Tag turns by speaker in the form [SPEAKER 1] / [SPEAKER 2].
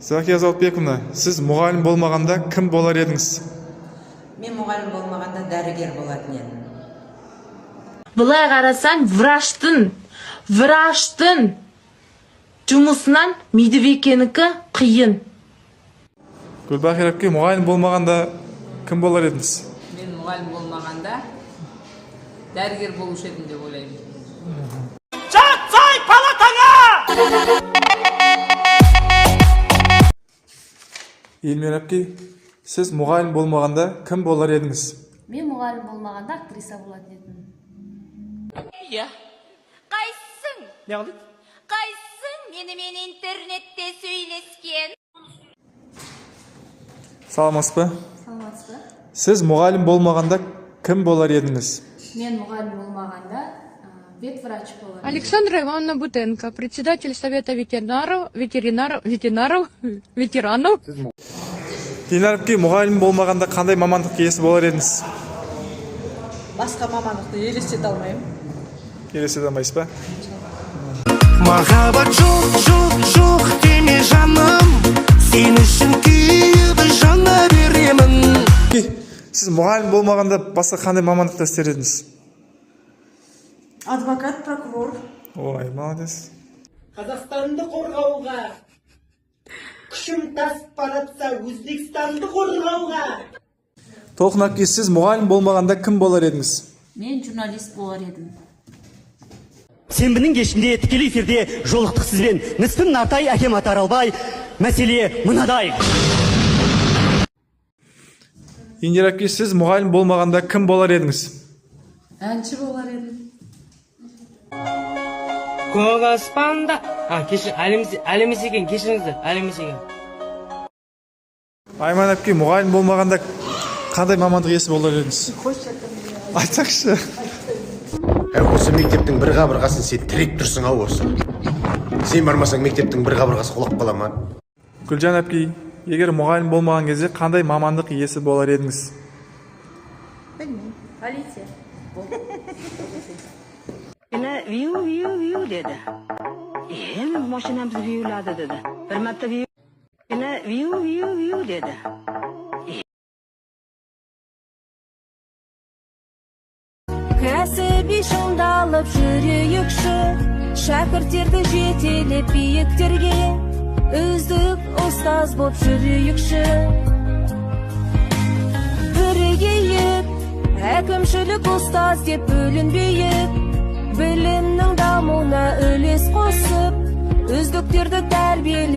[SPEAKER 1] Закия Залтбековна, сіз мұғалім болмағанда кім болар едіңіз?
[SPEAKER 2] Мен мұғалім болмағанда дәрігер болатын едім.
[SPEAKER 3] Былай қарасаң, враштың жұмысынан медбикенікі қиын.
[SPEAKER 1] Гүлбахир әпке, мұғалім болмағанда кім болар едіңіз?
[SPEAKER 4] Мен мұғалім болмағанда дәрігер болушы едім деп ойлаймын.
[SPEAKER 5] Жатсай палатаңа!
[SPEAKER 1] Елмер әпке, сіз мұғалім болмағанда кім болар едіңіз?
[SPEAKER 6] Мен мұғалім болмағанда актриса болатын едім.
[SPEAKER 7] Қайсың?
[SPEAKER 5] Ne oldu?
[SPEAKER 7] Қайсың менімен интернетте сөйлескен?
[SPEAKER 1] Саламатсыз ба?
[SPEAKER 6] Саламатсыз ба?
[SPEAKER 1] Сіз мұғалім болмағанда кім болар едіңіз?
[SPEAKER 6] Мен мұғалім болмағанда ветврач болар едім.
[SPEAKER 8] Александра Ивановна Бутенко, председатель Совета ветеранов.
[SPEAKER 1] Динар әпке, мұғалім болмағанда қандай мамандық иесі болар едіңіз?
[SPEAKER 2] Басқа мамандықты елестете алмаймын.
[SPEAKER 1] Елестете алмайсыз ба?
[SPEAKER 5] Махаббат жоқ деме жаным, сен үшін күйіп жана беремін.
[SPEAKER 1] Сіз мұғалім болмағанда басқа қандай мамандықта істер едіңіз?
[SPEAKER 2] Адвокат, прокурор.
[SPEAKER 1] Ой, молодец.
[SPEAKER 9] Қазақстанды қорғауға, күшім тасып баратса, Өзбекстанды қорғауға.
[SPEAKER 1] Толқын әпке, сіз мұғалім болмағанда кім болар едіңіз?
[SPEAKER 6] Мен журналист болар едім.
[SPEAKER 10] Сенбінің кешінде тікелей эфирде жолықтық сізбен. Ныспын Нартай, әкем Атаралбай. Мәселе мынадай.
[SPEAKER 1] Индира әпке, сіз мұғалім болмағанда кім болар едіңіз?
[SPEAKER 2] Әнші болар едім.
[SPEAKER 9] Көк аспанда... әлемес екен, кешіріңіздер, әлемес екен.
[SPEAKER 1] Айман әпке, мұғалім болмағанда қандай мамандық иесі болар едіңіз? Айтсақшы.
[SPEAKER 11] Осы мектептің бір қабырғасын сен тіреп тұрсың ау осы. Сен бармасаң мектептің бір қабырғасы құлап қала ма?
[SPEAKER 1] Гүлжан әпке, егер мұғалім болмаған кезде қандай мамандық иесі болар едіңіз?
[SPEAKER 6] Білмеймін. Полиция.
[SPEAKER 12] Виу деді. Машинамыз виулады деді. Бір мәрте виу деді.
[SPEAKER 7] Кәсіби шыңдалып жүрейікші, шәкірттерді жетелеп биіктерге, үздік ұстаз боп жүрейікші. Бірігейік, әкімшілік ұстаз деп бөлінбейік, білімнің дамуына үлес қосып, үздіктерді тәрбиелейік.